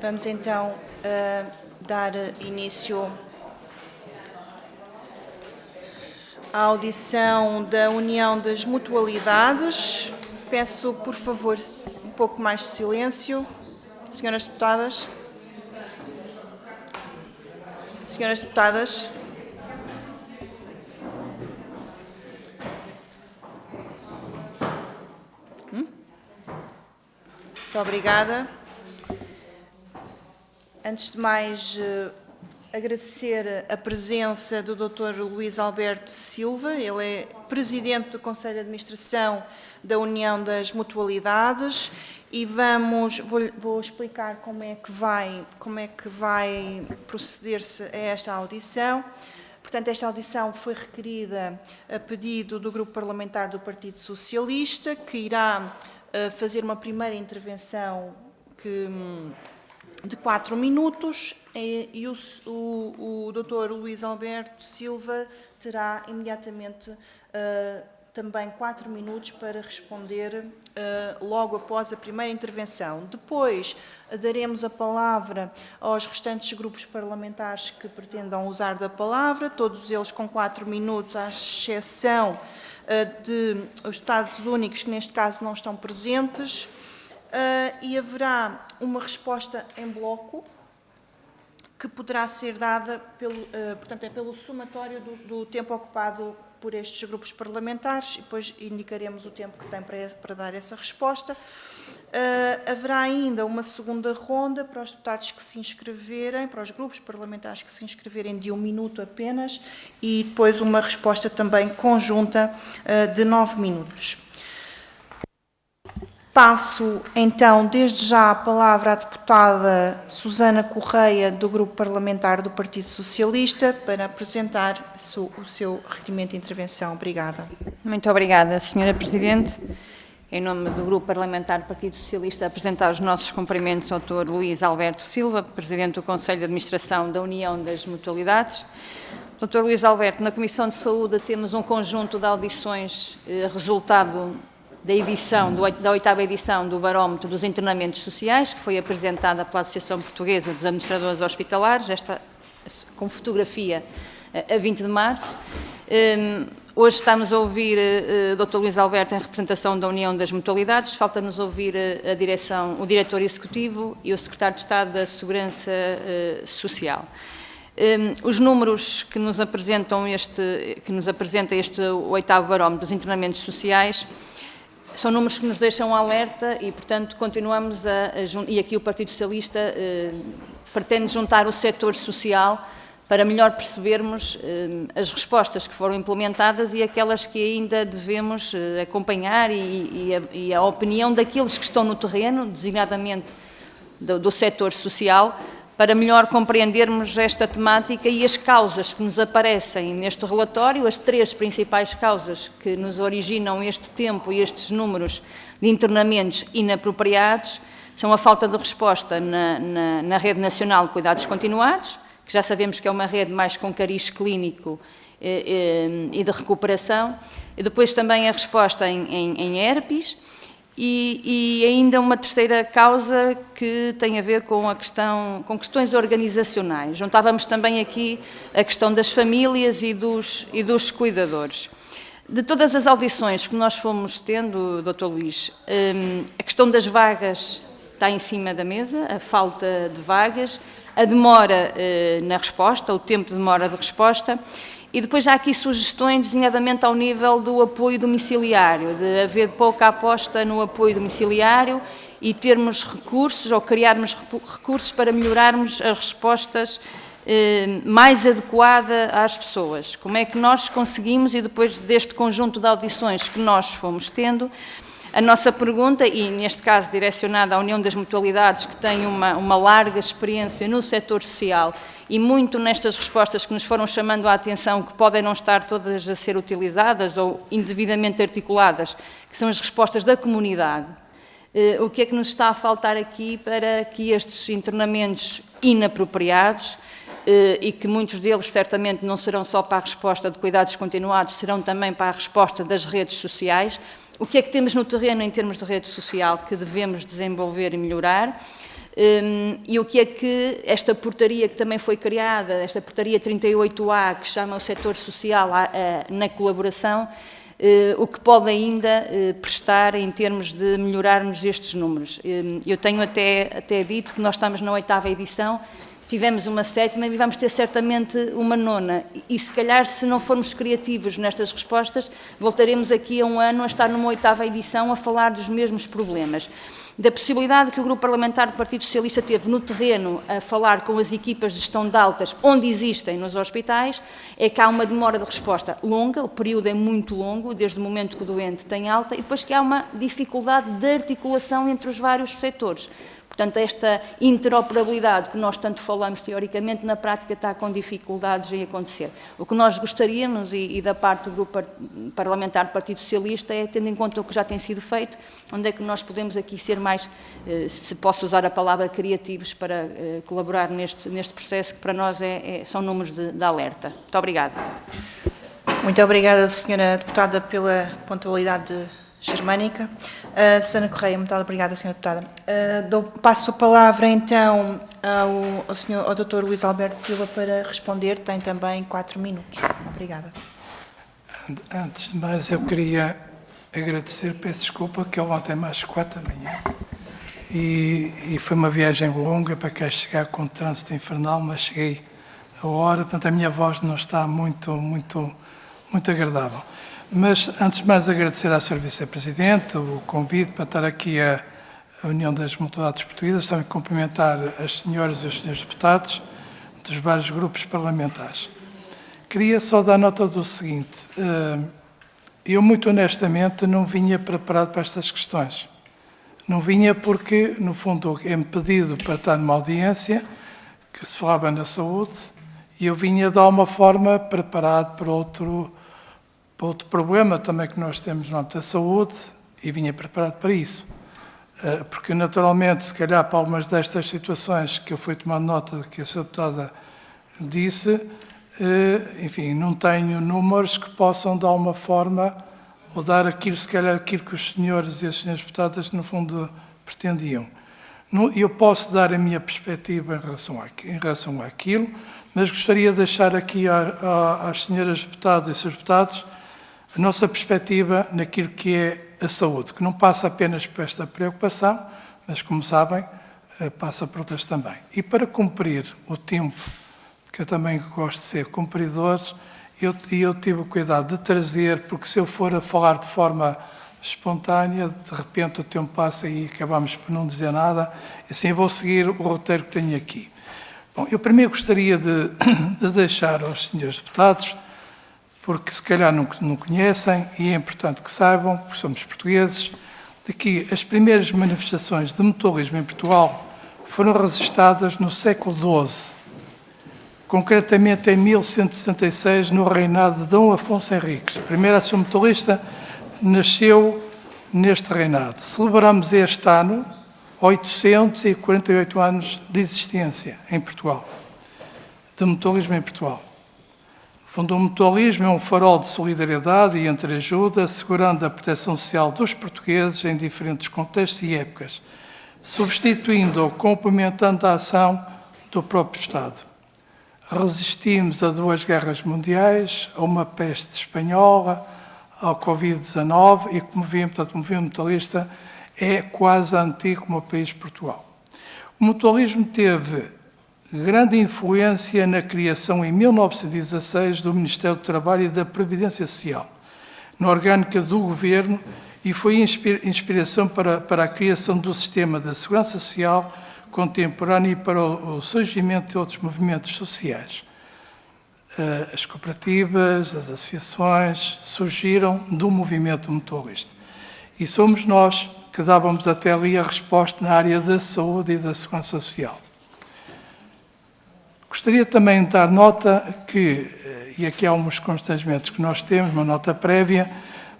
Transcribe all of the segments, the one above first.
Vamos então dar início à audição da União das Mutualidades. Peço, por favor, um pouco mais de silêncio. Senhoras deputadas. Senhoras deputadas. Muito obrigada. Antes de mais, agradecer a presença do Dr. Luís Alberto Silva. Ele é Presidente do Conselho de Administração da União das Mutualidades e vou explicar como é que vai proceder-se a esta audição. Portanto, esta audição foi requerida a pedido do Grupo Parlamentar do Partido Socialista, que irá fazer uma primeira intervenção de 4 minutos e o Dr. Luís Alberto Silva terá imediatamente também 4 minutos para responder logo após a primeira intervenção. Depois daremos a palavra aos restantes grupos parlamentares que pretendam usar da palavra, todos eles com 4 minutos, à exceção de os Estados Únicos, que neste caso não estão presentes. E haverá uma resposta em bloco que poderá ser dada pelo somatório do tempo ocupado por estes grupos parlamentares e depois indicaremos o tempo que tem para dar essa resposta. Haverá ainda uma segunda ronda para os deputados que se inscreverem, para os grupos parlamentares que se inscreverem de 1 minuto apenas e depois uma resposta também conjunta de 9 minutos. Passo, então, desde já a palavra à deputada Susana Correia, do Grupo Parlamentar do Partido Socialista, para apresentar o seu requerimento de intervenção. Obrigada. Muito obrigada, Sra. Presidente. Em nome do Grupo Parlamentar do Partido Socialista, apresentar os nossos cumprimentos ao Dr. Luís Alberto Silva, Presidente do Conselho de Administração da União das Mutualidades. Dr. Luís Alberto, na Comissão de Saúde temos um conjunto de audições resultado da 8ª edição do Barómetro dos Internamentos Sociais, que foi apresentada pela Associação Portuguesa dos Administradores Hospitalares, esta com fotografia a 20 de março. Hoje estamos a ouvir o Dr. Luís Alberto em representação da União das Mutualidades, falta-nos ouvir a direção, o Diretor Executivo e o Secretário de Estado da Segurança Social. Os números que nos apresenta este 8º Barómetro dos Internamentos Sociais são números que nos deixam alerta e, portanto, continuamos e aqui o Partido Socialista pretende juntar o setor social para melhor percebermos as respostas que foram implementadas e aquelas que ainda devemos acompanhar e a opinião daqueles que estão no terreno, designadamente do setor social, para melhor compreendermos esta temática e as causas que nos aparecem neste relatório, as 3 principais causas que nos originam este tempo e estes números de internamentos inapropriados, são a falta de resposta na Rede Nacional de Cuidados Continuados, que já sabemos que é uma rede mais com cariz clínico e de recuperação, e depois também a resposta em herpes, e ainda uma terceira causa que tem a ver com questões organizacionais. Juntávamos também aqui a questão das famílias e dos cuidadores. De todas as audições que nós fomos tendo, Dr. Luís, a questão das vagas está em cima da mesa, a falta de vagas, a demora na resposta, o tempo de demora de resposta. E depois há aqui sugestões, designadamente ao nível do apoio domiciliário, de haver pouca aposta no apoio domiciliário e termos recursos ou criarmos recursos para melhorarmos as respostas mais adequadas às pessoas. Como é que nós conseguimos, e depois deste conjunto de audições que nós fomos tendo, a nossa pergunta, e neste caso direcionada à União das Mutualidades, que tem uma larga experiência no setor social, e muito nestas respostas que nos foram chamando a atenção, que podem não estar todas a ser utilizadas ou indevidamente articuladas, que são as respostas da comunidade. O que é que nos está a faltar aqui para que estes internamentos inapropriados, e que muitos deles certamente não serão só para a resposta de cuidados continuados, serão também para a resposta das redes sociais, o que é que temos no terreno em termos de rede social que devemos desenvolver e melhorar, E o que é que esta portaria que também foi criada, esta portaria 38A, que chama o setor social na colaboração, o que pode ainda prestar em termos de melhorarmos estes números. Eu tenho até dito que nós estamos na 8ª edição, tivemos uma 7ª e vamos ter certamente uma 9ª. E se calhar, se não formos criativos nestas respostas, voltaremos aqui a um ano a estar numa 8ª edição a falar dos mesmos problemas. Da possibilidade que o Grupo Parlamentar do Partido Socialista teve no terreno a falar com as equipas de gestão de altas, onde existem nos hospitais, é que há uma demora de resposta longa, o período é muito longo, desde o momento que o doente tem alta, e depois que há uma dificuldade de articulação entre os vários setores. Portanto, esta interoperabilidade que nós tanto falamos teoricamente, na prática está com dificuldades em acontecer. O que nós gostaríamos, e da parte do Grupo Parlamentar do Partido Socialista, é, tendo em conta o que já tem sido feito, onde é que nós podemos aqui ser mais, se posso usar a palavra, criativos para colaborar neste processo, que para nós são números de alerta. Muito obrigada. Muito obrigada, Sra. Deputada, pela pontualidade germânica. Susana Correia, muito obrigada, Sra. Deputada. Passo a palavra, então, ao Dr. Luís Alberto Silva para responder. Tem também 4 minutos. Obrigada. Antes de mais, eu queria agradecer, peço desculpa, que eu ontem mais 4 da manhã e foi uma viagem longa para cá chegar com o trânsito infernal, mas cheguei a hora, portanto a minha voz não está muito agradável. Mas, antes de mais, agradecer à Sra. Vice-Presidente o convite para estar aqui a União das Mutualidades Portuguesas, também cumprimentar as senhoras e os senhores deputados dos vários grupos parlamentares. Queria só dar nota do seguinte, eu muito honestamente não vinha preparado para estas questões. Não vinha porque, no fundo, é-me pedido para estar numa audiência que se falava na saúde e eu vinha de alguma forma preparado para outro problema também que nós temos no âmbito da saúde e vinha preparado para isso. Porque, naturalmente, se calhar para algumas destas situações que eu fui tomando nota que a Sra. Deputada disse, enfim, não tenho números que possam, de alguma forma, ou dar aquilo, se calhar, aquilo que os senhores e as senhoras deputadas, no fundo, pretendiam. Eu posso dar a minha perspectiva em relação àquilo, mas gostaria de deixar aqui às senhoras deputadas e senhores deputados a nossa perspectiva naquilo que é a saúde, que não passa apenas por esta preocupação, mas, como sabem, passa por outras também. E para cumprir o tempo, que eu também gosto de ser cumpridor, eu tive o cuidado de trazer, porque se eu for a falar de forma espontânea, de repente o tempo passa e acabamos por não dizer nada, assim eu vou seguir o roteiro que tenho aqui. Bom, eu primeiro gostaria de deixar aos senhores deputados, porque se calhar não conhecem, e é importante que saibam, porque somos portugueses, de que as primeiras manifestações de mutualismo em Portugal foram registadas no século XII, concretamente em 1176, no reinado de Dom Afonso Henriques. A primeira ação mutualista nasceu neste reinado. Celebramos este ano 848 anos de existência em Portugal, de mutualismo em Portugal. No fundo, o mutualismo é um farol de solidariedade e entreajuda, assegurando a proteção social dos portugueses em diferentes contextos e épocas, substituindo ou complementando a ação do próprio Estado. Resistimos a 2 guerras mundiais, a uma peste espanhola, ao Covid-19 e, como vimos, portanto, o movimento mutualista é quase antigo como o país de Portugal. O mutualismo teve grande influência na criação, em 1916, do Ministério do Trabalho e da Previdência Social, na orgânica do Governo, e foi inspiração para a criação do sistema da Segurança Social contemporâneo e para o surgimento de outros movimentos sociais. As cooperativas, as associações surgiram do movimento mutualista. E somos nós que dávamos até ali a resposta na área da saúde e da segurança social. Gostaria também de dar nota que, e aqui há uns constrangimentos que nós temos, uma nota prévia,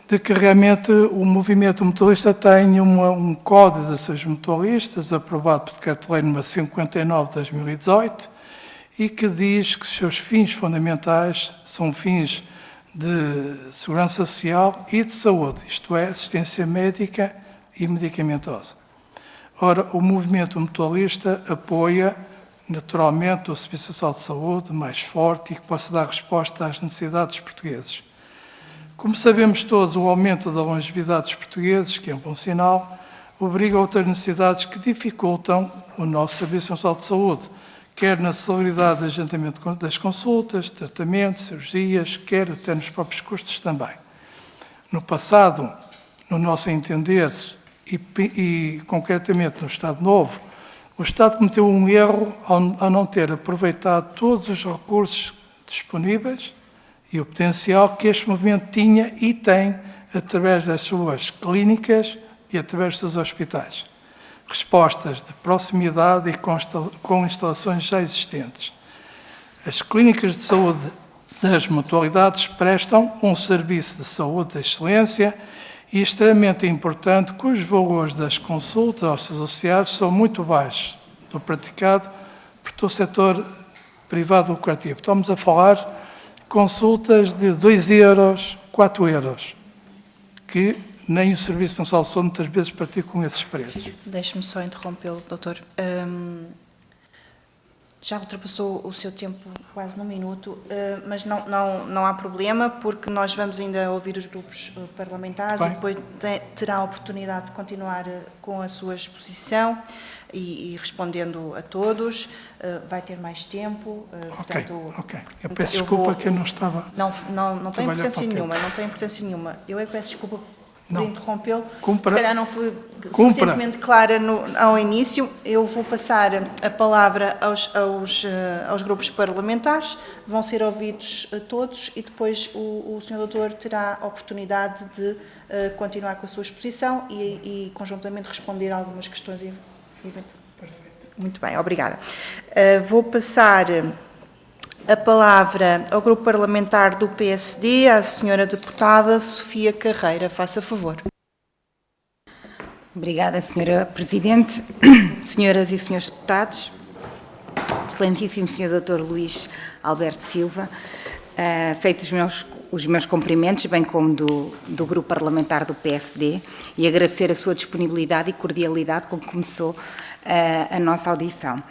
de que realmente o movimento mutualista tem um código de ações mutualistas, aprovado por Decreto-Lei nº 59 de 2018, e que diz que os seus fins fundamentais são fins de segurança social e de saúde, isto é, assistência médica e medicamentosa. Ora, o movimento mutualista apoia, naturalmente, o Serviço Nacional de Saúde mais forte e que possa dar resposta às necessidades dos portugueses. Como sabemos todos, o aumento da longevidade dos portugueses, que é um bom sinal, obriga a outras necessidades que dificultam o nosso Serviço Nacional de Saúde, quer na celeridade de agendamento das consultas, tratamentos, cirurgias, quer até nos próprios custos também. No passado, no nosso entender, e concretamente no Estado Novo, o Estado cometeu um erro ao não ter aproveitado todos os recursos disponíveis e o potencial que este movimento tinha e tem através das suas clínicas e através dos seus hospitais. Respostas de proximidade e com instalações já existentes. As clínicas de saúde das mutualidades prestam um serviço de saúde de excelência e extremamente importante, cujos valores das consultas aos seus associados são muito baixos do praticado por todo o setor privado lucrativo. Estamos a falar de consultas de 2 euros, 4 euros, que nem o Serviço Nacional de Saúde muitas vezes pratica com esses preços. Deixe-me só interrompê-lo, doutor. Já ultrapassou o seu tempo quase num minuto, mas não há problema, porque nós vamos ainda ouvir os grupos parlamentares. Bem. E depois terá a oportunidade de continuar com a sua exposição e respondendo a todos. Vai ter mais tempo. Ok. Eu peço desculpa que eu não estava... Não tem importância nenhuma, não tem importância nenhuma. Eu é que peço desculpa por interrompê-lo. Se calhar não fui suficientemente clara ao início. Eu vou passar a palavra aos grupos parlamentares, vão ser ouvidos todos e depois o Sr. Doutor terá a oportunidade de continuar com a sua exposição e conjuntamente responder a algumas questões. Perfeito. Muito bem, obrigada. Vou passar a palavra ao grupo parlamentar do PSD, à senhora deputada Sofia Carreira. Faça favor. Obrigada, senhora Presidente, senhoras e senhores deputados, excelentíssimo senhor Dr. Luís Alberto Silva, aceito os meus cumprimentos, bem como do grupo parlamentar do PSD, e agradecer a sua disponibilidade e cordialidade com que começou a nossa audição.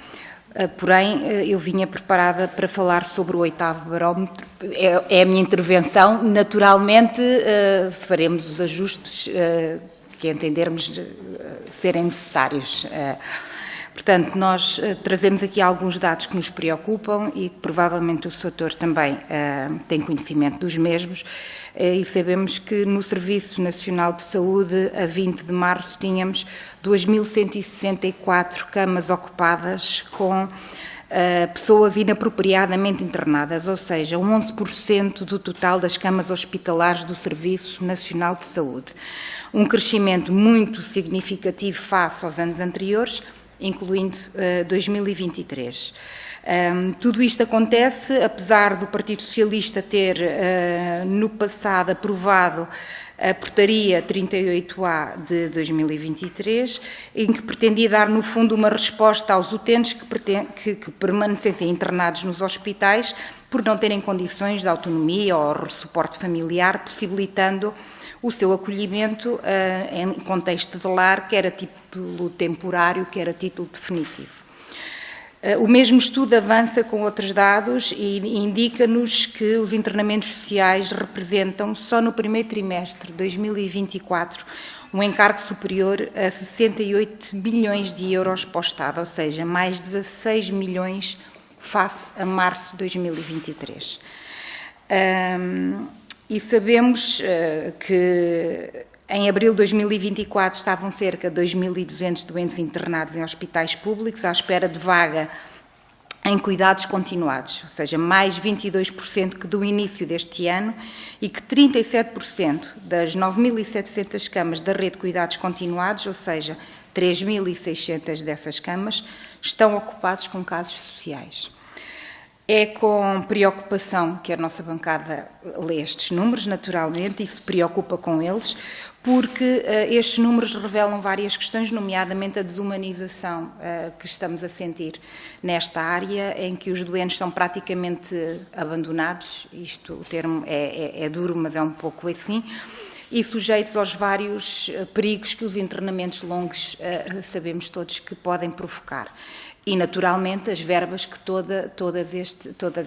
Porém, eu vinha preparada para falar sobre o 8º barómetro. É a minha intervenção. Naturalmente, faremos os ajustes que entendermos serem necessários. Portanto, nós trazemos aqui alguns dados que nos preocupam e que provavelmente o Sr. também tem conhecimento dos mesmos, e sabemos que no Serviço Nacional de Saúde, a 20 de março, tínhamos 2.164 camas ocupadas com pessoas inapropriadamente internadas, ou seja, 11% do total das camas hospitalares do Serviço Nacional de Saúde. Um crescimento muito significativo face aos anos anteriores, incluindo 2023. Tudo isto acontece, apesar do Partido Socialista ter, no passado, aprovado a Portaria 38A de 2023, em que pretendia dar, no fundo, uma resposta aos utentes que permanecessem internados nos hospitais por não terem condições de autonomia ou suporte familiar, possibilitando o seu acolhimento em contexto de lar, quer a título temporário, quer a título definitivo. O mesmo estudo avança com outros dados e indica-nos que os internamentos sociais representam, só no primeiro trimestre de 2024, um encargo superior a 68 milhões de euros para o Estado, ou seja, mais 16 milhões face a março de 2023. E sabemos que em abril de 2024 estavam cerca de 2.200 doentes internados em hospitais públicos à espera de vaga em cuidados continuados, ou seja, mais 22% que do início deste ano, e que 37% das 9.700 camas da rede de cuidados continuados, ou seja, 3.600 dessas camas, estão ocupados com casos sociais. É com preocupação que a nossa bancada lê estes números, naturalmente, e se preocupa com eles, porque estes números revelam várias questões, nomeadamente a desumanização que estamos a sentir nesta área, em que os doentes são praticamente abandonados, o termo é duro, mas é um pouco assim, e sujeitos aos vários perigos que os internamentos longos sabemos todos que podem provocar. E, naturalmente, as verbas que todas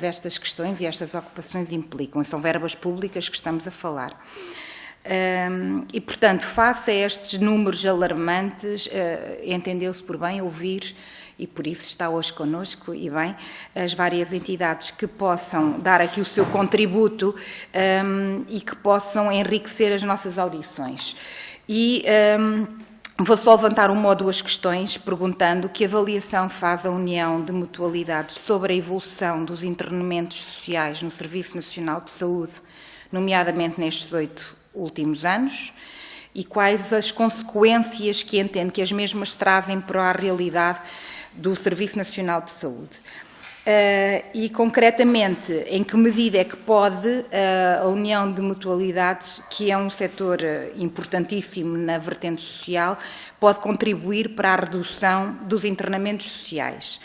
estas questões e estas ocupações implicam. São verbas públicas que estamos a falar. E, portanto, face a estes números alarmantes, entendeu-se por bem ouvir, e por isso está hoje connosco, e bem, as várias entidades que possam dar aqui o seu contributo e que possam enriquecer as nossas audições. E vou só levantar uma ou duas questões, perguntando que avaliação faz a União de Mutualidades sobre a evolução dos internamentos sociais no Serviço Nacional de Saúde, nomeadamente nestes 8 últimos anos, e quais as consequências que entende que as mesmas trazem para a realidade do Serviço Nacional de Saúde. E, concretamente, em que medida é que pode a União de Mutualidades, que é um setor importantíssimo na vertente social, pode contribuir para a redução dos internamentos sociais?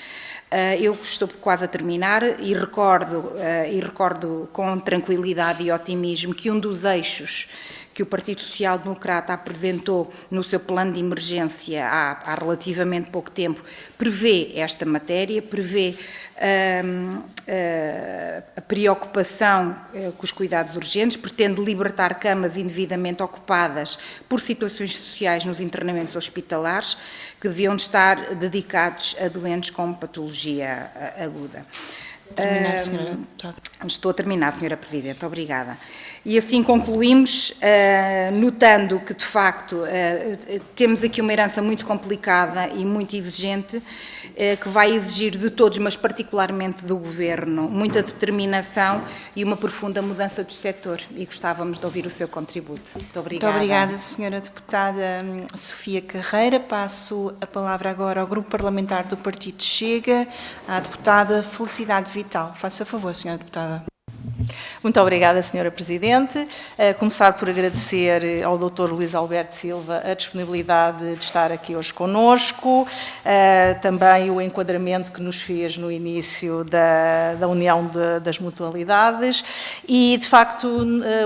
Eu estou quase a terminar e recordo com tranquilidade e otimismo que um dos eixos que o Partido Social Democrata apresentou no seu plano de emergência há relativamente pouco tempo prevê esta matéria, prevê a preocupação com os cuidados urgentes, pretende libertar camas indevidamente ocupadas por situações sociais nos internamentos hospitalares que deviam estar dedicados a doentes com patologia aguda. Estou a terminar, Sra. Presidente. Obrigada. E assim concluímos, notando que, de facto, temos aqui uma herança muito complicada e muito exigente, que vai exigir de todos, mas particularmente do Governo, muita determinação e uma profunda mudança do setor. E gostávamos de ouvir o seu contributo. Muito obrigada. Muito obrigada, Sra. Deputada Sofia Carreira. Passo a palavra agora ao Grupo Parlamentar do Partido Chega, à deputada Felicidade Vital. Faça favor, Sra. Deputada. Muito obrigada, Sra. Presidente. Começar por agradecer ao Dr. Luís Alberto Silva a disponibilidade de estar aqui hoje conosco, também o enquadramento que nos fez no início da União das Mutualidades e, de facto,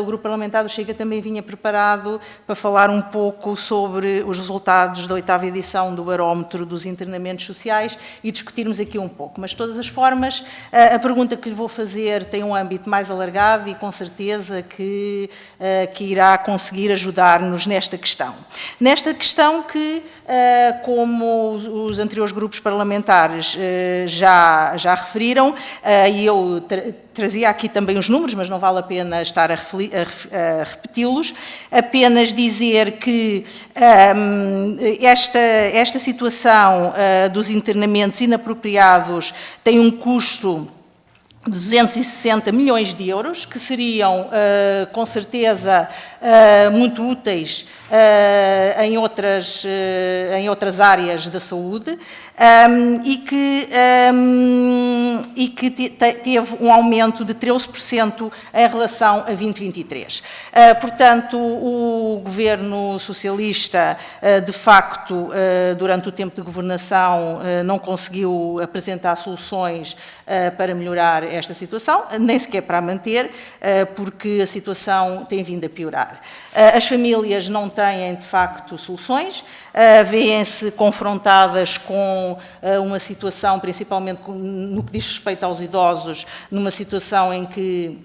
o Grupo Parlamentar do Chega também vinha preparado para falar um pouco sobre os resultados da 8ª edição do Barómetro dos Internamentos Sociais e discutirmos aqui um pouco. Mas, de todas as formas, a pergunta que lhe vou fazer tem um âmbito mais alargado e com certeza que irá conseguir ajudar-nos nesta questão. Nesta questão que, como os anteriores grupos parlamentares já referiram, e eu trazia aqui também os números, mas não vale a pena estar a repeti-los, apenas dizer que esta situação dos internamentos inapropriados tem um custo de 260 milhões de euros, que seriam, com certeza, muito úteis em outras áreas da saúde e que teve um aumento de 13% em relação a 2023. Portanto, o Governo Socialista, de facto, durante o tempo de governação, não conseguiu apresentar soluções para melhorar esta situação, nem sequer para a manter, porque a situação tem vindo a piorar. As famílias não têm, de facto, soluções, vêem-se confrontadas com uma situação, principalmente no que diz respeito aos idosos, numa situação em que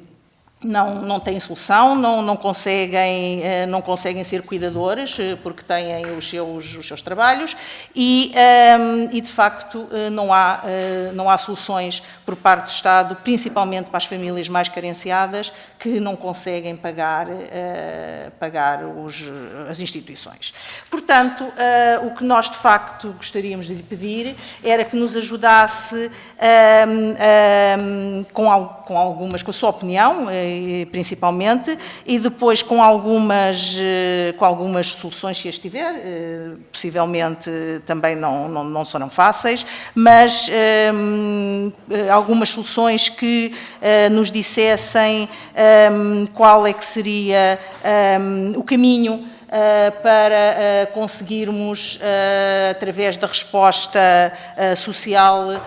não têm solução, não conseguem ser cuidadores porque têm os seus trabalhos e de facto não há soluções por parte do Estado, principalmente para as famílias mais carenciadas que não conseguem pagar as instituições. Portanto, o que nós de facto gostaríamos de lhe pedir era que nos ajudasse com a sua opinião, principalmente, e depois com algumas soluções, se as tiver, possivelmente também não serão fáceis, mas algumas soluções que nos dissessem qual é que seria o caminho para conseguirmos, através da resposta social,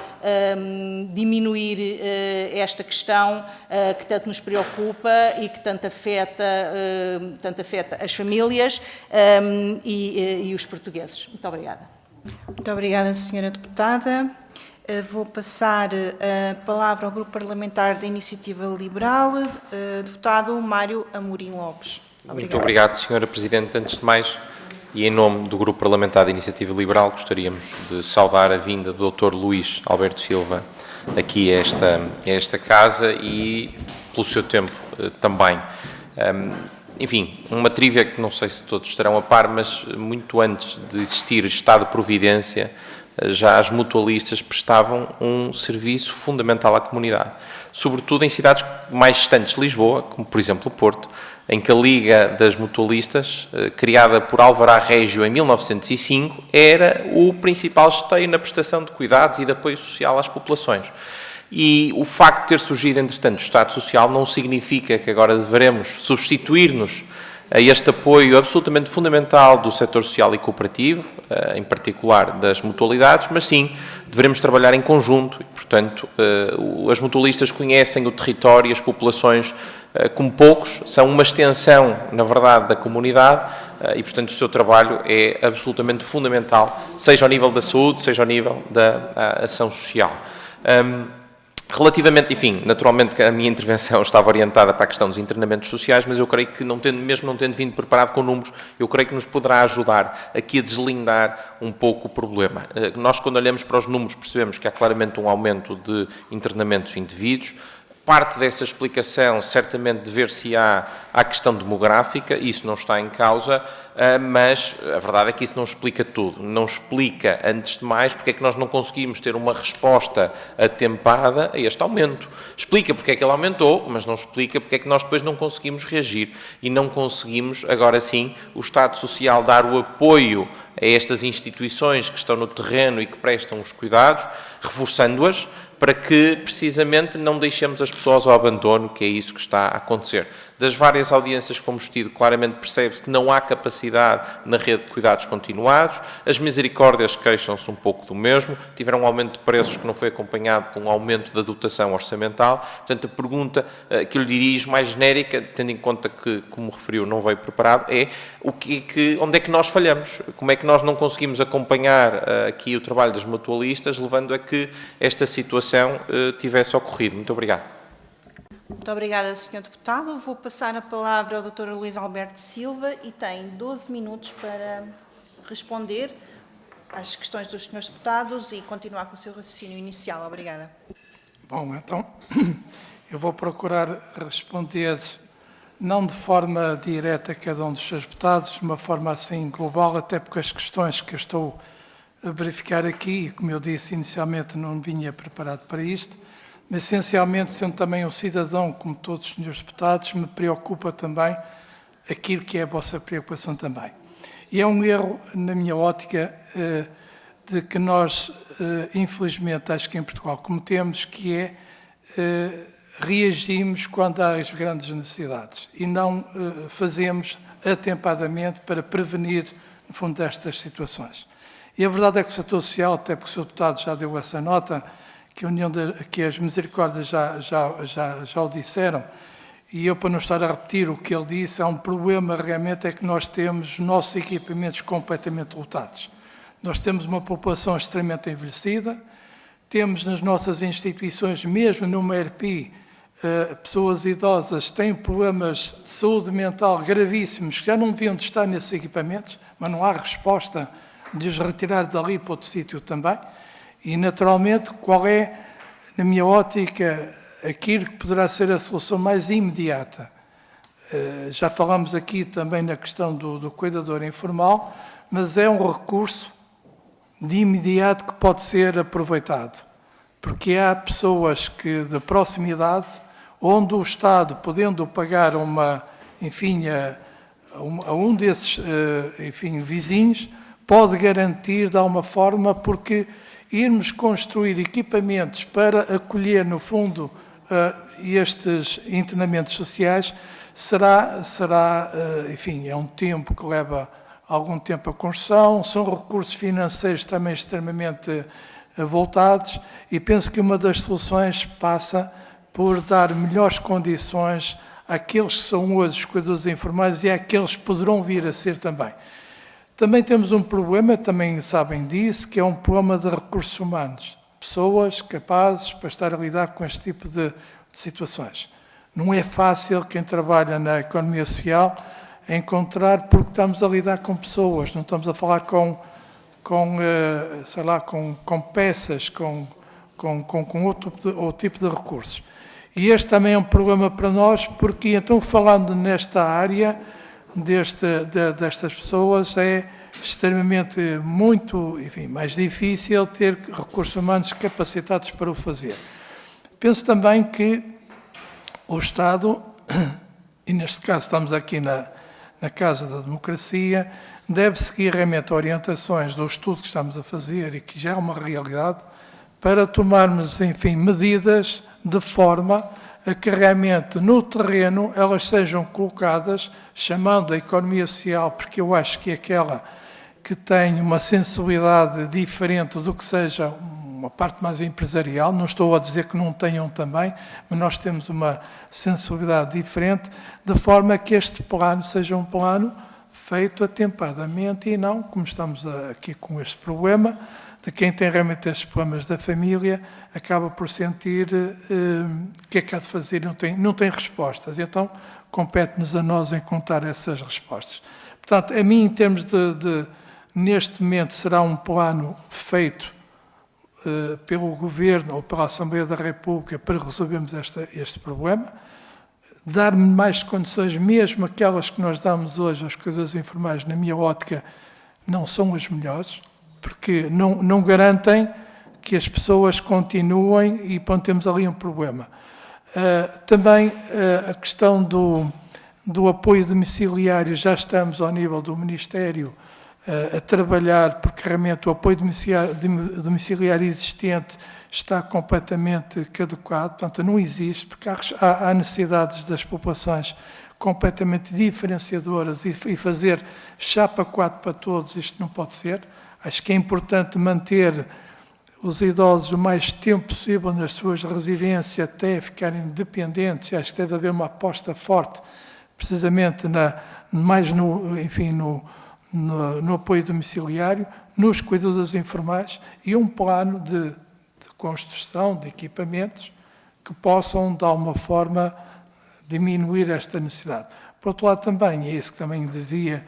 diminuir esta questão que tanto nos preocupa e que tanto afeta as famílias e os portugueses. Muito obrigada. Muito obrigada, Sra. Deputada. Vou passar a palavra ao Grupo Parlamentar da Iniciativa Liberal, deputado Mário Amorim Lopes. Muito obrigado, Sra. Presidente. Antes de mais, e em nome do Grupo Parlamentar da Iniciativa Liberal, gostaríamos de saudar a vinda do Dr. Luís Alberto Silva aqui a esta casa e pelo seu tempo também. Enfim, uma trívia que não sei se todos estarão a par, mas muito antes de existir Estado de Providência, já as mutualistas prestavam um serviço fundamental à comunidade, sobretudo em cidades mais distantes de Lisboa, como por exemplo o Porto, em que a Liga das Mutualistas, criada por Álvaro Régio em 1905, era o principal esteio na prestação de cuidados e de apoio social às populações. E o facto de ter surgido, entretanto, o Estado Social não significa que agora devemos substituir-nos a este apoio absolutamente fundamental do setor social e cooperativo, em particular das mutualidades, mas sim, devemos trabalhar em conjunto e, portanto, as mutualistas conhecem o território e as populações como poucos, são uma extensão, na verdade, da comunidade e, portanto, o seu trabalho é absolutamente fundamental, seja ao nível da saúde, seja ao nível da ação social. Relativamente, enfim, naturalmente que a minha intervenção estava orientada para a questão dos internamentos sociais, mas eu creio que, mesmo não tendo vindo preparado com números, eu creio que nos poderá ajudar aqui a deslindar um pouco o problema. Nós, quando olhamos para os números, percebemos que há claramente um aumento de internamentos indevidos. Parte dessa explicação, certamente, dever-se-á à questão demográfica, isso não está em causa, mas a verdade é que isso não explica tudo. Não explica, antes de mais, porque é que nós não conseguimos ter uma resposta atempada a este aumento. Explica porque é que ele aumentou, mas não explica porque é que nós depois não conseguimos reagir e não conseguimos, agora sim, o Estado Social dar o apoio a estas instituições que estão no terreno e que prestam os cuidados, reforçando-as, para que, precisamente, não deixemos as pessoas ao abandono, que é isso que está a acontecer. Das várias audiências que fomos tido, claramente percebe-se que não há capacidade na rede de cuidados continuados, as misericórdias queixam-se um pouco do mesmo, tiveram um aumento de preços que não foi acompanhado por um aumento da dotação orçamental. Portanto, a pergunta que eu lhe dirijo, mais genérica, tendo em conta que, como referiu, não veio preparado, é onde é que nós falhamos? Como é que nós não conseguimos acompanhar aqui o trabalho das mutualistas, levando a que esta situação tivesse ocorrido? Muito obrigado. Muito obrigada, Sr. Deputado. Vou passar a palavra ao Dr. Luís Alberto Silva e tem 12 minutos para responder às questões dos Srs. Deputados e continuar com o seu raciocínio inicial. Obrigada. Bom, então, eu vou procurar responder não de forma direta a cada um dos Srs. Deputados, de uma forma assim global, até porque as questões que eu estou a verificar aqui, e como eu disse inicialmente, não vinha preparado para isto, mas essencialmente, sendo também um cidadão, como todos os senhores deputados, me preocupa também aquilo que é a vossa preocupação também. E é um erro, na minha ótica, de que nós, infelizmente, acho que em Portugal cometemos, que é reagimos quando há as grandes necessidades e não fazemos atempadamente para prevenir, no fundo, estas situações. E a verdade é que o setor social, até porque o Sr. Deputado já deu essa nota, que as misericórdias já o disseram, e eu, para não estar a repetir o que ele disse, há um problema realmente, é que nós temos os nossos equipamentos completamente lotados. Nós temos uma população extremamente envelhecida, temos nas nossas instituições, mesmo numa ERPI, pessoas idosas que têm problemas de saúde mental gravíssimos, que já não deviam de estar nesses equipamentos, mas não há resposta de os retirar dali para outro sítio também. E, naturalmente, qual é, na minha ótica, aquilo que poderá ser a solução mais imediata? Já falamos aqui também na questão do cuidador informal, mas é um recurso de imediato que pode ser aproveitado, porque há pessoas que, de proximidade, onde o Estado, podendo pagar a um desses vizinhos, pode garantir de alguma forma, porque irmos construir equipamentos para acolher, no fundo, estes internamentos sociais enfim, é um tempo que leva algum tempo a construção, são recursos financeiros também extremamente voltados, e penso que uma das soluções passa por dar melhores condições àqueles que são hoje os cuidadores informais e àqueles que poderão vir a ser também. Também temos um problema, também sabem disso, que é um problema de recursos humanos. Pessoas capazes para estar a lidar com este tipo de situações. Não é fácil quem trabalha na economia social encontrar, porque estamos a lidar com pessoas, não estamos a falar com peças, com outro tipo de recursos. E este também é um problema para nós, porque então falando nesta área destas pessoas é extremamente mais difícil ter recursos humanos capacitados para o fazer. Penso também que o Estado, e neste caso estamos aqui na Casa da Democracia, deve seguir realmente orientações do estudo que estamos a fazer e que já é uma realidade, para tomarmos, enfim, medidas de forma a que realmente no terreno elas sejam colocadas, chamando a economia social, porque eu acho que é aquela que tem uma sensibilidade diferente do que seja uma parte mais empresarial. Não estou a dizer que não tenham também, mas nós temos uma sensibilidade diferente, de forma que este plano seja um plano feito atempadamente e não, como estamos aqui com este problema, de quem tem realmente estes problemas da família, acaba por sentir o que é que há de fazer, não tem respostas. E então, compete-nos a nós encontrar essas respostas. Portanto, a mim, em termos neste momento, será um plano feito pelo Governo ou pela Assembleia da República para resolvermos este problema, dar-me mais condições, mesmo aquelas que nós damos hoje aos cuidadores informais, na minha ótica, não são as melhores, porque não garantem que as pessoas continuem e temos ali um problema. Também a questão do apoio domiciliário, já estamos ao nível do Ministério a trabalhar, porque realmente o apoio domiciliário existente está completamente caducado, portanto não existe, porque há necessidades das populações completamente diferenciadoras e fazer chapa 4 para todos, isto não pode ser. Acho que é importante manter os idosos o mais tempo possível nas suas residências até ficarem dependentes. Acho que deve haver uma aposta forte, precisamente no apoio domiciliário, nos cuidadores informais e um plano de construção de equipamentos que possam, de alguma forma, diminuir esta necessidade. Por outro lado, também, é isso que também dizia,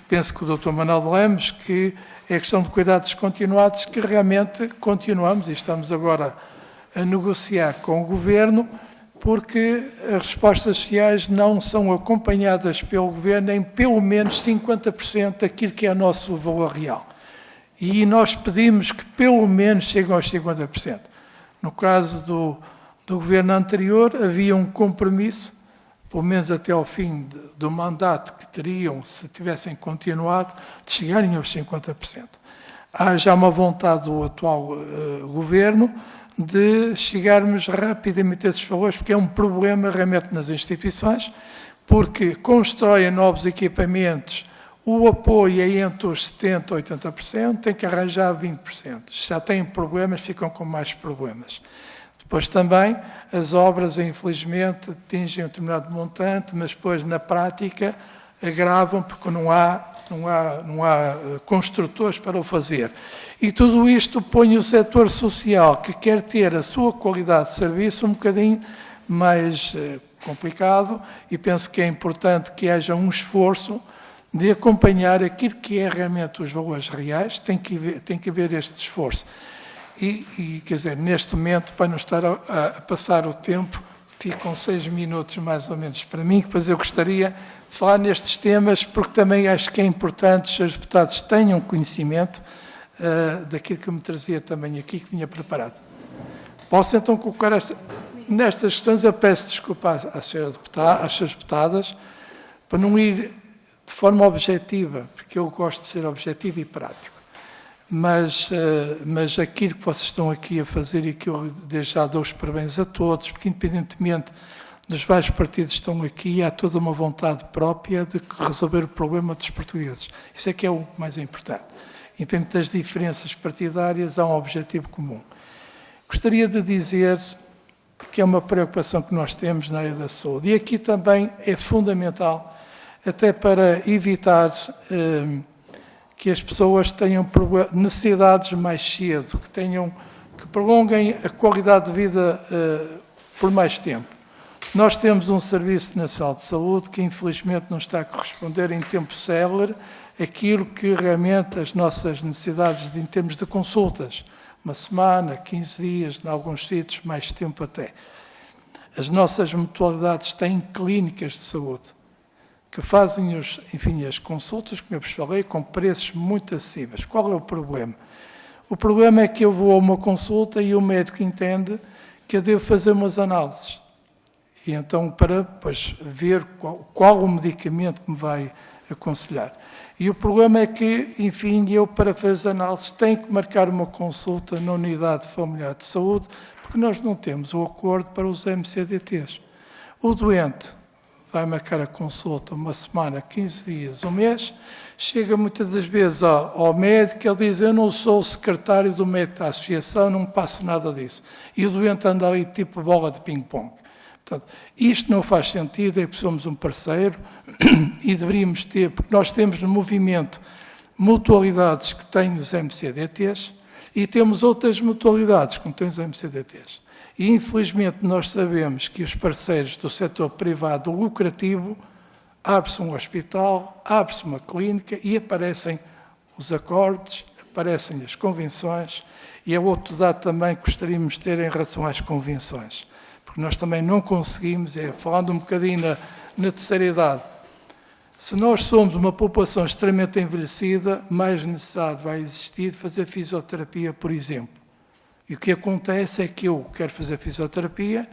penso que o Dr. Manuel de Lemos, que é a questão de cuidados continuados, que realmente continuamos e estamos agora a negociar com o Governo, porque as respostas sociais não são acompanhadas pelo Governo em pelo menos 50% daquilo que é o nosso valor real. E nós pedimos que pelo menos cheguem aos 50%. No caso do Governo anterior, havia um compromisso, pelo menos até ao fim do mandato que teriam, se tivessem continuado, de chegarem aos 50%. Há já uma vontade do atual Governo de chegarmos rapidamente a esses valores, porque é um problema realmente nas instituições, porque constroem novos equipamentos, o apoio é entre os 70% e 80%, tem que arranjar 20%. Se já têm problemas, ficam com mais problemas. Depois também, as obras, infelizmente, atingem um determinado montante, mas depois, na prática, agravam porque não há construtores para o fazer. E tudo isto põe o setor social, que quer ter a sua qualidade de serviço um bocadinho mais complicado, e penso que é importante que haja um esforço de acompanhar aquilo que é realmente os valores reais, tem que haver este esforço. E quer dizer, neste momento, para não estar a passar o tempo, ficam 6 minutos mais ou menos para mim, depois eu gostaria de falar nestes temas, porque também acho que é importante que os senhores deputados tenham conhecimento daquilo que eu me trazia também aqui, que tinha preparado. Posso então colocar nestas questões, eu peço desculpa às senhoras deputadas, para não ir de forma objetiva, porque eu gosto de ser objetivo e prático. Mas aquilo que vocês estão aqui a fazer e que eu desde já dou os parabéns a todos, porque independentemente dos vários partidos que estão aqui, há toda uma vontade própria de resolver o problema dos portugueses. Isso é que é o mais importante. Independente das diferenças partidárias, há um objetivo comum. Gostaria de dizer que é uma preocupação que nós temos na área da saúde. E aqui também é fundamental, até para evitar que as pessoas tenham necessidades mais cedo, que prolonguem a qualidade de vida por mais tempo. Nós temos um Serviço Nacional de Saúde que, infelizmente, não está a corresponder em tempo célere aquilo que realmente as nossas necessidades em termos de consultas. Uma semana, 15 dias, em alguns sítios, mais tempo até. As nossas mutualidades têm clínicas de saúde que fazem, as consultas, como eu vos falei, com preços muito acessíveis. Qual é o problema? O problema é que eu vou a uma consulta e o médico entende que eu devo fazer umas análises. E então, para depois ver qual o medicamento que me vai aconselhar. E o problema é que, eu, para fazer análises, tenho que marcar uma consulta na Unidade Familiar de Saúde, porque nós não temos o acordo para os MCDTs. O doente vai marcar a consulta uma semana, 15 dias, um mês, chega muitas das vezes ao médico, ele diz: eu não sou o secretário do médico da associação, não me passo nada disso. E o doente anda ali tipo bola de ping-pong. Portanto, isto não faz sentido, é que somos um parceiro e deveríamos ter, porque nós temos no movimento mutualidades que têm os MCDTs e temos outras mutualidades que não têm os MCDTs. E, infelizmente, nós sabemos que os parceiros do setor privado lucrativo abre-se um hospital, abre-se uma clínica e aparecem os acordos, aparecem as convenções, e é outro dado também que gostaríamos de ter em relação às convenções. Porque nós também não conseguimos, falando um bocadinho na terceira idade, se nós somos uma população extremamente envelhecida, mais necessidade vai existir de fazer fisioterapia, por exemplo. E o que acontece é que eu quero fazer fisioterapia,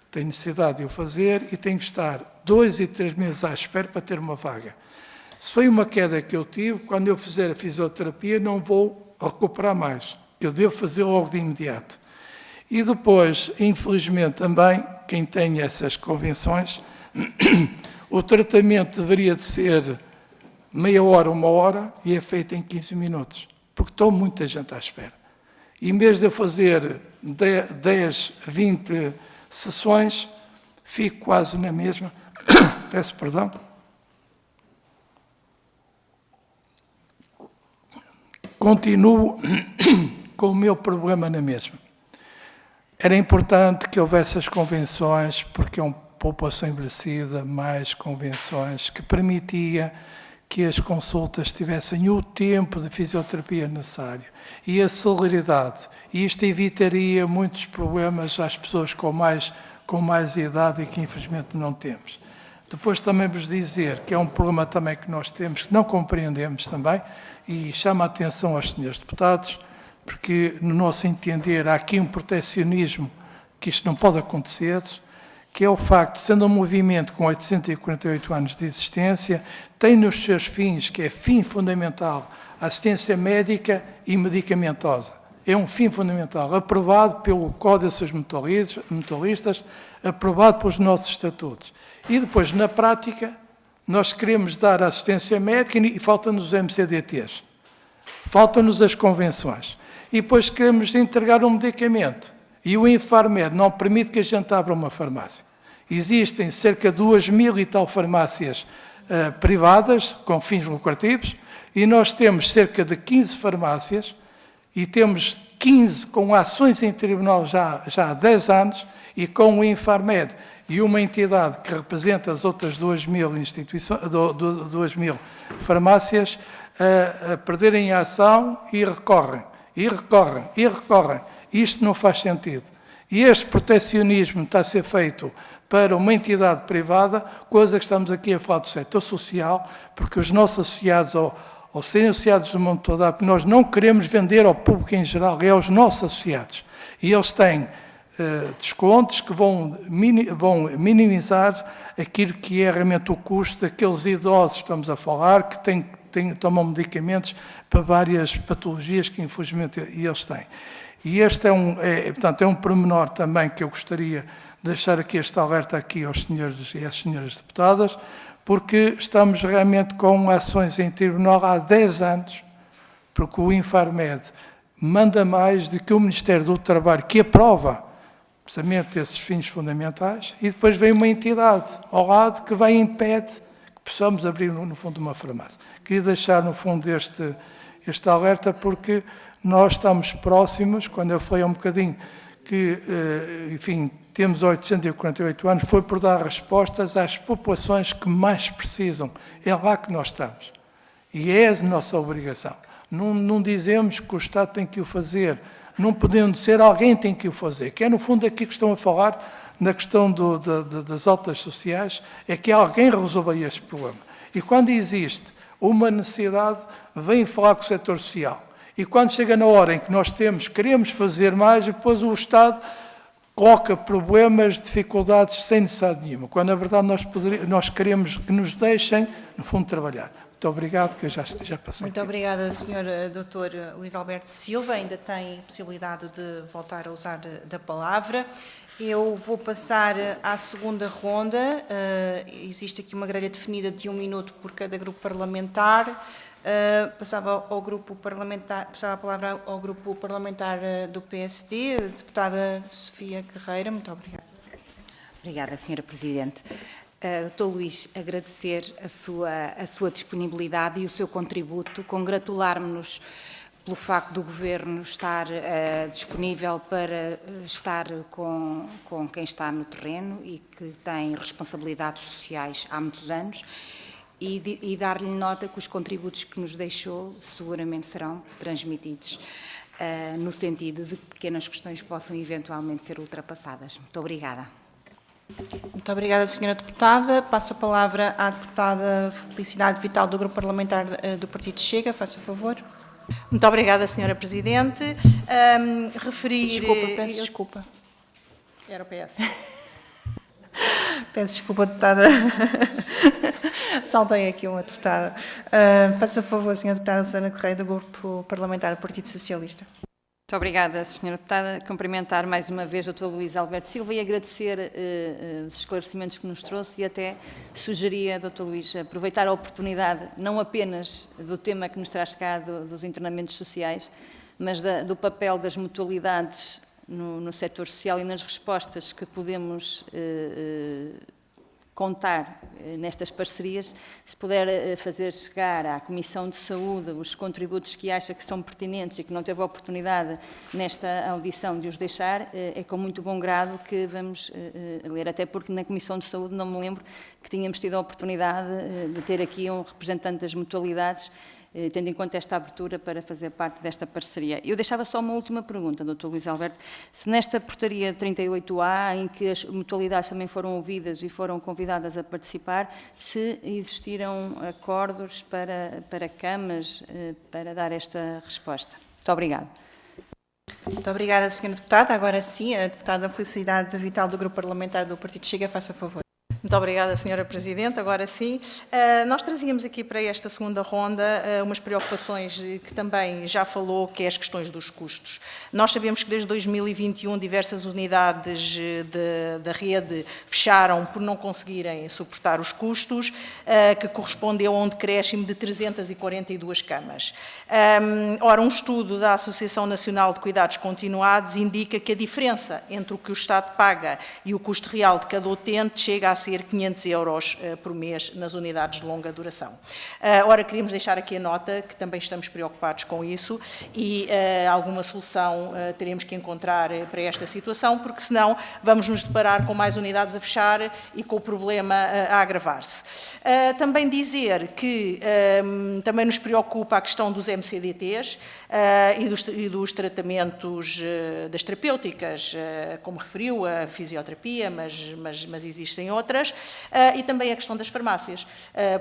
tenho necessidade de o fazer e tenho que estar 2 e 3 meses à espera para ter uma vaga. Se foi uma queda que eu tive, quando eu fizer a fisioterapia não vou recuperar mais, eu devo fazer logo de imediato. E depois, infelizmente também, quem tem essas convenções, o tratamento deveria de ser meia hora, 1 hora, e é feito em 15 minutos, porque estou muita gente à espera. E em vez de eu fazer 10, 20 sessões, fico quase na mesma. Peço perdão. Continuo com o meu problema na mesma. Era importante que houvesse as convenções, porque é uma população envelhecida, mais convenções, que permitia que as consultas tivessem o tempo de fisioterapia necessário e a celeridade. E isto evitaria muitos problemas às pessoas com mais idade e que infelizmente não temos. Depois também vos dizer que é um problema também que nós temos, que não compreendemos também, e chama a atenção aos senhores deputados, porque no nosso entender há aqui um protecionismo que isto não pode acontecer, que é o facto de, sendo um movimento com 848 anos de existência, tem nos seus fins, que é fim fundamental, a assistência médica e medicamentosa. É um fim fundamental, aprovado pelo Código dos seus mutualistas, aprovado pelos nossos estatutos. E depois, na prática, nós queremos dar assistência médica e faltam-nos os MCDTs. Faltam-nos as convenções. E depois queremos entregar um medicamento. E o Infarmed não permite que a gente abra uma farmácia. Existem cerca de 2.000 e tal farmácias privadas, com fins lucrativos, e nós temos cerca de 15 farmácias, e temos 15 com ações em tribunal já há 10 anos, e com o Infarmed e uma entidade que representa as outras 2.000 farmácias a perderem a ação e recorrem. Isto não faz sentido. E este protecionismo está a ser feito para uma entidade privada, coisa que estamos aqui a falar do setor social, porque os nossos associados, ou serem associados do mundo todo, nós não queremos vender ao público em geral, é aos nossos associados. E eles têm descontos que vão minimizar aquilo que é realmente o custo daqueles idosos que estamos a falar, que tomam medicamentos para várias patologias que infelizmente eles têm. E este portanto, é um pormenor também que eu gostaria de deixar aqui este alerta aqui aos senhores e às senhoras deputadas, porque estamos realmente com ações em tribunal há 10 anos, porque o Infarmed manda mais do que o Ministério do Trabalho, que aprova precisamente esses fins fundamentais, e depois vem uma entidade ao lado que vai e impede que possamos abrir, no fundo, uma farmácia. Queria deixar, no fundo, este alerta, porque nós estamos próximos, quando eu falei um bocadinho que, enfim, temos 848 anos, foi por dar respostas às populações que mais precisam. É lá que nós estamos. E é a nossa obrigação. Não dizemos que o Estado tem que o fazer, não podendo ser, alguém tem que o fazer. Que é, no fundo, aqui que estão a falar, na questão das altas sociais, é que alguém resolva este problema. E quando existe uma necessidade, vem falar com o setor social. E quando chega na hora em que nós queremos fazer mais, depois o Estado coloca problemas, dificuldades sem necessidade nenhuma, quando na verdade nós queremos que nos deixem, no fundo, trabalhar. Muito obrigado, que eu já passei. Muito obrigada, Sr. Dr. Luís Alberto Silva. Ainda tem possibilidade de voltar a usar da palavra. Eu vou passar à segunda ronda. Existe aqui uma grelha definida de 1 minuto por cada grupo parlamentar. Passava a palavra ao grupo parlamentar do PSD, a deputada Sofia Carreira. Muito obrigada. Obrigada, Sra. Presidente. Dr. Luís, agradecer a sua disponibilidade e o seu contributo, congratular-nos pelo facto do Governo estar disponível para estar com quem está no terreno e que tem responsabilidades sociais há muitos anos, e dar-lhe nota que os contributos que nos deixou seguramente serão transmitidos no sentido de que pequenas questões possam eventualmente ser ultrapassadas. Muito obrigada. Muito obrigada, Sra. Deputada. Passo a palavra à deputada Felicidade Vital, do Grupo Parlamentar do Partido Chega. Faça favor. Muito obrigada, Sra. Presidente. Peço desculpa. Era o PS. Peço desculpa, deputada. Saltei aqui uma deputada. Faça favor, Sra. Deputada Susana Correia, do Grupo Parlamentar do Partido Socialista. Muito obrigada, Sra. Deputada. Cumprimentar mais uma vez o Dr. Luís Alberto Silva e agradecer os esclarecimentos que nos trouxe, e até sugeria, Dr. Luís, aproveitar a oportunidade, não apenas do tema que nos traz cá dos internamentos sociais, mas do papel das mutualidades no setor social e nas respostas que podemos contar nestas parcerias. Se puder fazer chegar à Comissão de Saúde os contributos que acha que são pertinentes e que não teve a oportunidade nesta audição de os deixar, é com muito bom grado que vamos ler, até porque na Comissão de Saúde não me lembro que tínhamos tido a oportunidade de ter aqui um representante das mutualidades, tendo em conta esta abertura para fazer parte desta parceria. Eu deixava só uma última pergunta, Dr. Luís Alberto. Se nesta portaria 38A, em que as mutualidades também foram ouvidas e foram convidadas a participar, se existiram acordos para camas para dar esta resposta. Muito obrigada. Muito obrigada, Sra. Deputada. Agora sim, a deputada Felicidade Vital, do Grupo Parlamentar do Partido Chega, faça favor. Muito obrigada, Sra. Presidente. Agora sim, nós trazíamos aqui para esta segunda ronda umas preocupações que também já falou, que é as questões dos custos. Nós sabemos que desde 2021 diversas unidades da rede fecharam por não conseguirem suportar os custos, que correspondeu a um decréscimo de 342 camas. Ora, um estudo da Associação Nacional de Cuidados Continuados indica que a diferença entre o que o Estado paga e o custo real de cada utente chega a ser 500 euros por mês nas unidades de longa duração. Ora, queríamos deixar aqui a nota que também estamos preocupados com isso e alguma solução teremos que encontrar para esta situação, porque senão vamos nos deparar com mais unidades a fechar e com o problema a agravar-se. Também dizer que também nos preocupa a questão dos MCDTs e dos tratamentos das terapêuticas, como referiu, a fisioterapia, mas existem outras. E também a questão das farmácias.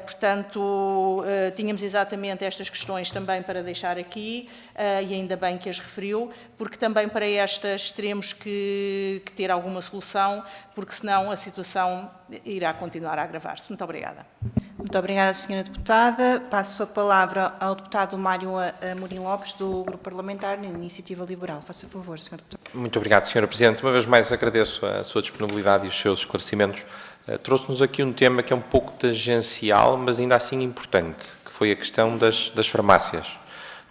Portanto, tínhamos exatamente estas questões também para deixar aqui, e ainda bem que as referiu, porque também para estas teremos que ter alguma solução, porque senão a situação irá continuar a agravar-se. Muito obrigada. Muito obrigada, Sra. Deputada. Passo a palavra ao deputado Mário Amorim Lopes, do Grupo Parlamentar da Iniciativa Liberal. Faça favor, Sr. Deputado. Muito obrigado, Sra. Presidente. Uma vez mais agradeço a sua disponibilidade e os seus esclarecimentos. Trouxe-nos aqui um tema que é um pouco tangencial, mas ainda assim importante, que foi a questão das farmácias.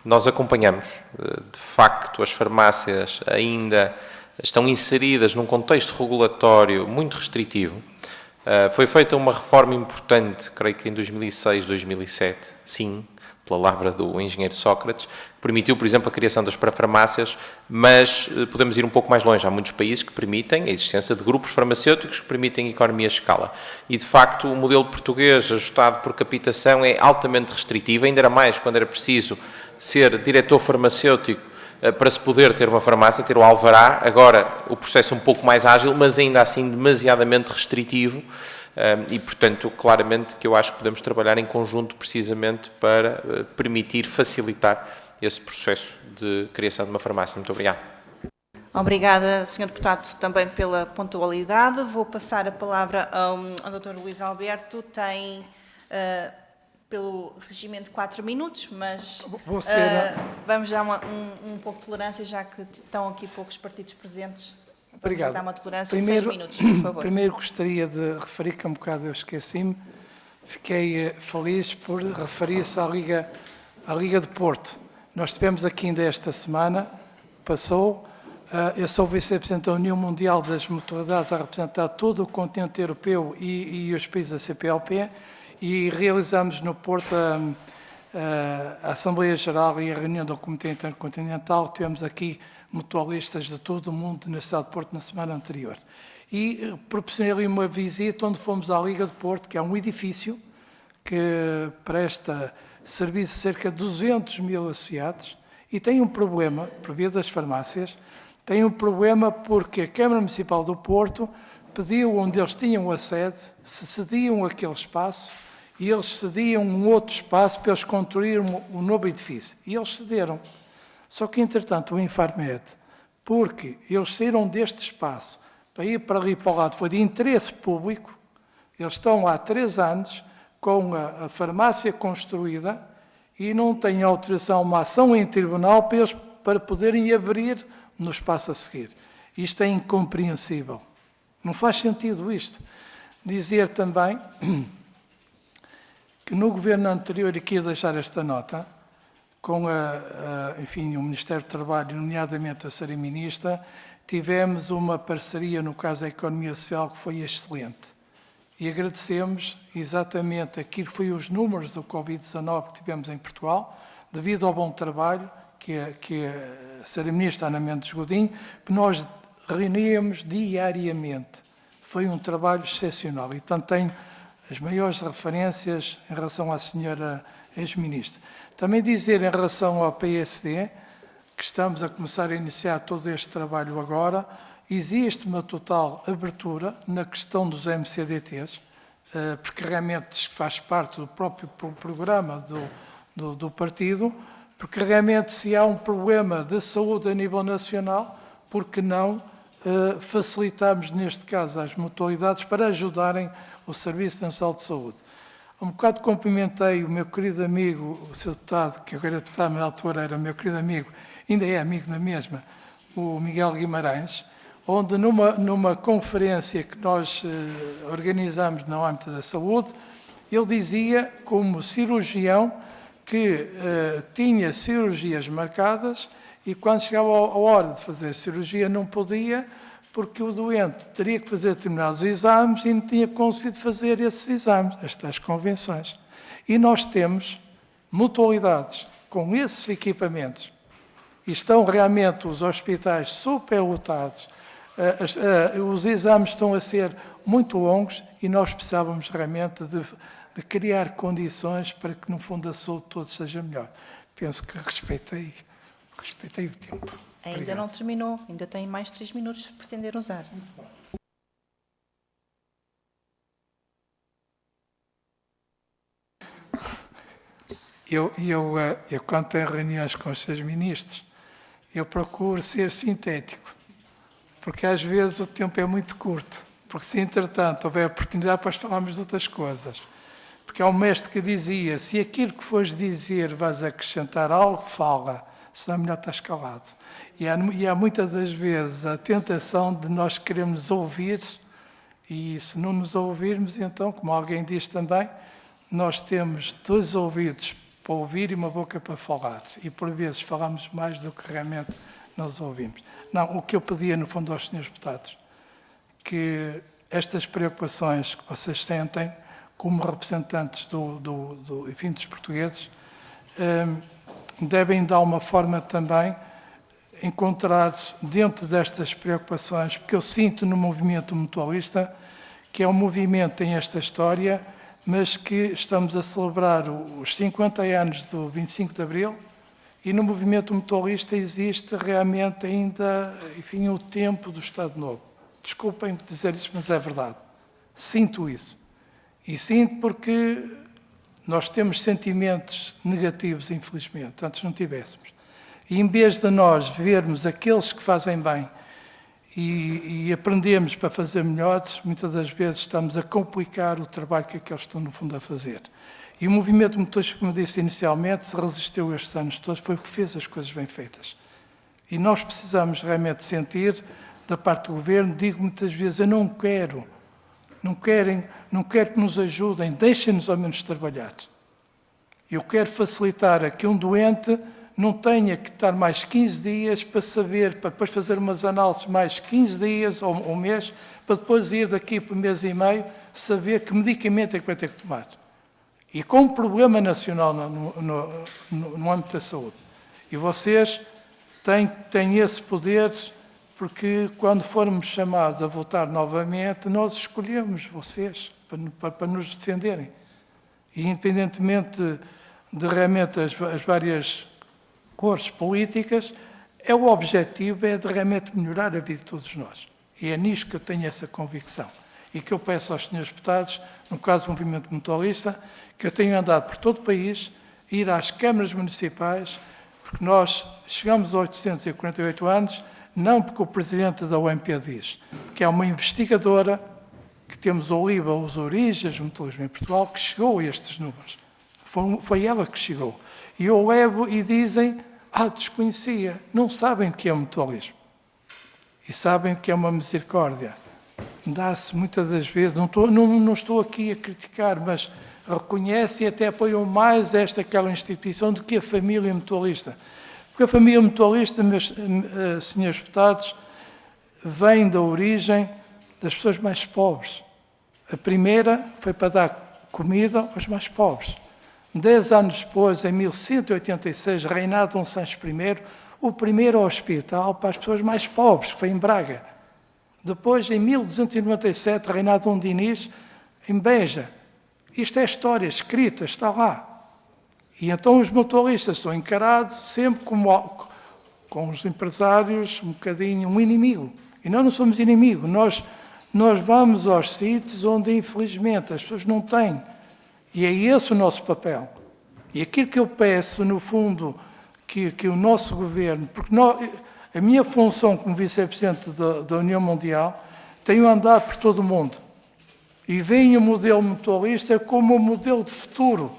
Nós acompanhamos, de facto, as farmácias ainda estão inseridas num contexto regulatório muito restritivo. Foi feita uma reforma importante, creio que em 2006, 2007, sim, pela lavra do engenheiro Sócrates, que permitiu, por exemplo, a criação das parafarmácias, mas podemos ir um pouco mais longe. Há muitos países que permitem a existência de grupos farmacêuticos que permitem economia de escala. E, de facto, o modelo português, ajustado por capitação, é altamente restritivo, ainda era mais quando era preciso ser diretor farmacêutico para se poder ter uma farmácia, ter o alvará. Agora o processo é um pouco mais ágil, mas ainda assim demasiadamente restritivo e, portanto, claramente que eu acho que podemos trabalhar em conjunto precisamente para permitir, facilitar esse processo de criação de uma farmácia. Muito obrigado. Obrigada, Sr. Deputado, também pela pontualidade. Vou passar a palavra ao Dr. Luís Alberto. Tem... pelo regimento de 4 minutos, mas vamos dar um pouco de tolerância, já que estão aqui poucos partidos presentes. Obrigado. Dar uma tolerância de 6 minutos, por favor. Primeiro gostaria de referir que um bocado eu esqueci-me, fiquei feliz por referir-se à Liga de Porto. Nós tivemos aqui ainda esta semana, passou, eu sou o vice-presidente da União Mundial das Mutualidades a representar todo o continente europeu e os países da CPLP, e realizamos no Porto a Assembleia Geral e a reunião do Comitê Intercontinental. Tivemos aqui mutualistas de todo o mundo na cidade de Porto na semana anterior. E proporcionei ali uma visita onde fomos à Liga de Porto, que é um edifício que presta serviço a cerca de 200 mil associados e tem um problema, por via das farmácias, tem um problema porque a Câmara Municipal do Porto pediu onde eles tinham a sede, se cediam aquele espaço, e eles cediam um outro espaço para eles construírem um novo edifício. E eles cederam. Só que, entretanto, o Infarmed, porque eles saíram deste espaço para ir para ali para o lado, foi de interesse público, eles estão há 3 anos com a farmácia construída e não têm autorização, uma ação em tribunal para poderem abrir no espaço a seguir. Isto é incompreensível. Não faz sentido isto. Dizer também que no governo anterior, e queria deixar esta nota, com enfim, o Ministério do Trabalho, nomeadamente a Sra. Ministra, tivemos uma parceria, no caso da Economia Social, que foi excelente. E agradecemos exatamente aquilo que foi os números do Covid-19 que tivemos em Portugal, devido ao bom trabalho que a Sra. Ministra Ana Mendes Godinho, que nós reuníamos diariamente. Foi um trabalho excepcional e, portanto, tenho as maiores referências em relação à senhora ex-ministra. Também dizer em relação ao PSD, que estamos a começar a iniciar todo este trabalho agora, existe uma total abertura na questão dos MCDTs, porque realmente faz parte do próprio programa do partido, porque realmente se há um problema de saúde a nível nacional, por que não facilitamos, neste caso, as mutualidades para ajudarem o Serviço Nacional de Saúde. Um bocado cumprimentei o meu querido amigo, o Sr. Deputado, que agora é deputado, mas na altura era meu querido amigo, ainda é amigo na mesma, o Miguel Guimarães, onde numa conferência que nós organizamos no âmbito da saúde, ele dizia, como cirurgião, que tinha cirurgias marcadas e quando chegava a hora de fazer cirurgia não podia, porque o doente teria que fazer determinados exames e não tinha conseguido fazer esses exames, estas convenções. E nós temos mutualidades com esses equipamentos e estão realmente os hospitais superlotados, os exames estão a ser muito longos e nós precisávamos realmente de criar condições para que, no fundo, a saúde de todos seja melhor. Penso que respeitei o tempo. Ainda Obrigado. não terminou, ainda tem mais 3 minutos se pretender usar. Eu quando tenho reuniões com os seus ministros, eu procuro ser sintético, porque às vezes o tempo é muito curto, porque se entretanto houver oportunidade, depois falarmos de outras coisas. Porque há um mestre que dizia, se aquilo que fores dizer vais acrescentar algo, fala, senão é melhor estar calado. E há muitas das vezes a tentação de nós queremos ouvir, e se não nos ouvirmos, então, como alguém diz também, nós temos 2 ouvidos para ouvir e uma boca para falar. E por vezes falamos mais do que realmente nós ouvimos. Não, o que eu pedia no fundo aos senhores deputados, que estas preocupações que vocês sentem como representantes enfim, dos portugueses, devem de alguma forma também encontrar dentro destas preocupações, porque eu sinto no movimento mutualista que é um movimento que tem esta história, mas que estamos a celebrar os 50 anos do 25 de Abril e no movimento mutualista existe realmente ainda, enfim, o tempo do Estado Novo. Desculpem dizer isto, mas é verdade. Sinto isso. E sinto porque nós temos sentimentos negativos, infelizmente, antes não tivéssemos. E em vez de nós vermos aqueles que fazem bem e aprendemos para fazer melhores, muitas das vezes estamos a complicar o trabalho que aqueles estão, no fundo, a fazer. E o movimento motorista, como disse inicialmente, se resistiu estes anos todos, foi o que fez as coisas bem feitas. E nós precisamos realmente sentir, da parte do Governo, digo muitas vezes, eu não quero que nos ajudem, deixem-nos ao menos trabalhar. Eu quero facilitar a que um doente não tenha que estar mais 15 dias para saber, para depois fazer umas análises mais 15 dias ou um mês, para depois ir daqui por 1 mês e meio, saber que medicamento é que vai ter que tomar. E com um problema nacional no âmbito da saúde. E vocês têm esse poder, porque quando formos chamados a votar novamente, nós escolhemos vocês para nos defenderem. E independentemente de realmente as várias cores políticas, o objetivo é de realmente melhorar a vida de todos nós. E é nisto que eu tenho essa convicção. E que eu peço aos senhores deputados, no caso do movimento mutualista, que eu tenho andado por todo o país, ir às câmaras municipais, porque nós chegamos a 848 anos, não porque o presidente da OMP diz, que é uma investigadora, que temos o LIBA, os Origens do Mutualismo em Portugal, que chegou a estes números. Foi ela que chegou. E eu levo e dizem, desconhecia, não sabem o que é mutualismo. E sabem o que é uma misericórdia. Dá-se muitas das vezes, não estou aqui a criticar, mas reconhecem e até apoiam mais aquela instituição do que a família mutualista. Porque a família mutualista, meus senhores deputados, vem da origem das pessoas mais pobres. A primeira foi para dar comida aos mais pobres. 10 anos depois, em 1186, reinado Dom Sancho I, o primeiro hospital para as pessoas mais pobres, foi em Braga. Depois, em 1297, reinado Dom Dinis, em Beja. Isto é história escrita, está lá. E então os mutualistas são encarados sempre como, com os empresários, um bocadinho um inimigo. E nós não somos inimigo. Nós vamos aos sítios onde, infelizmente, as pessoas não têm. E é esse o nosso papel. E aquilo que eu peço, no fundo, que o nosso governo... Porque a minha função como vice-presidente da União Mundial, tenho andado por todo o mundo. E vejo o modelo mutualista como um modelo de futuro.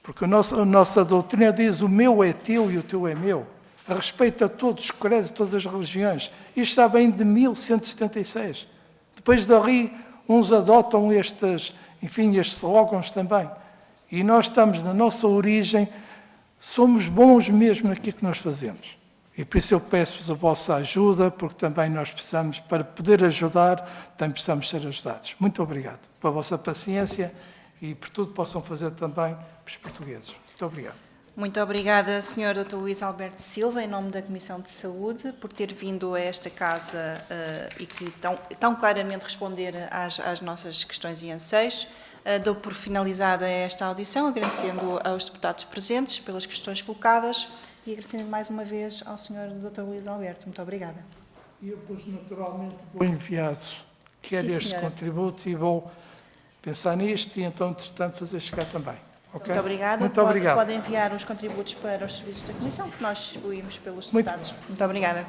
Porque a nossa doutrina diz o meu é teu e o teu é meu. A respeito a todos os credos, todas as religiões. Isto está bem de 1176. Depois dali, uns adotam estes slogans também. E nós estamos na nossa origem, somos bons mesmo naquilo que nós fazemos. E por isso eu peço-vos a vossa ajuda, porque também nós precisamos, para poder ajudar, também precisamos ser ajudados. Muito obrigado pela vossa paciência e por tudo que possam fazer também para os portugueses. Muito obrigado. Muito obrigada, Sr. Dr. Luís Alberto Silva, em nome da Comissão de Saúde, por ter vindo a esta casa e que tão claramente responder às nossas questões e anseios. Dou por finalizada esta audição, agradecendo aos deputados presentes pelas questões colocadas e agradecendo mais uma vez ao Sr. Dr. Luís Alberto. Muito obrigada. E eu, pois, naturalmente, vou enviar estes contributos e vou pensar nisto e, então, entretanto, fazer chegar também. Okay? Muito obrigada. Muito obrigado. Pode enviar os contributos para os serviços da Comissão, que nós distribuímos pelos deputados. Muito obrigada.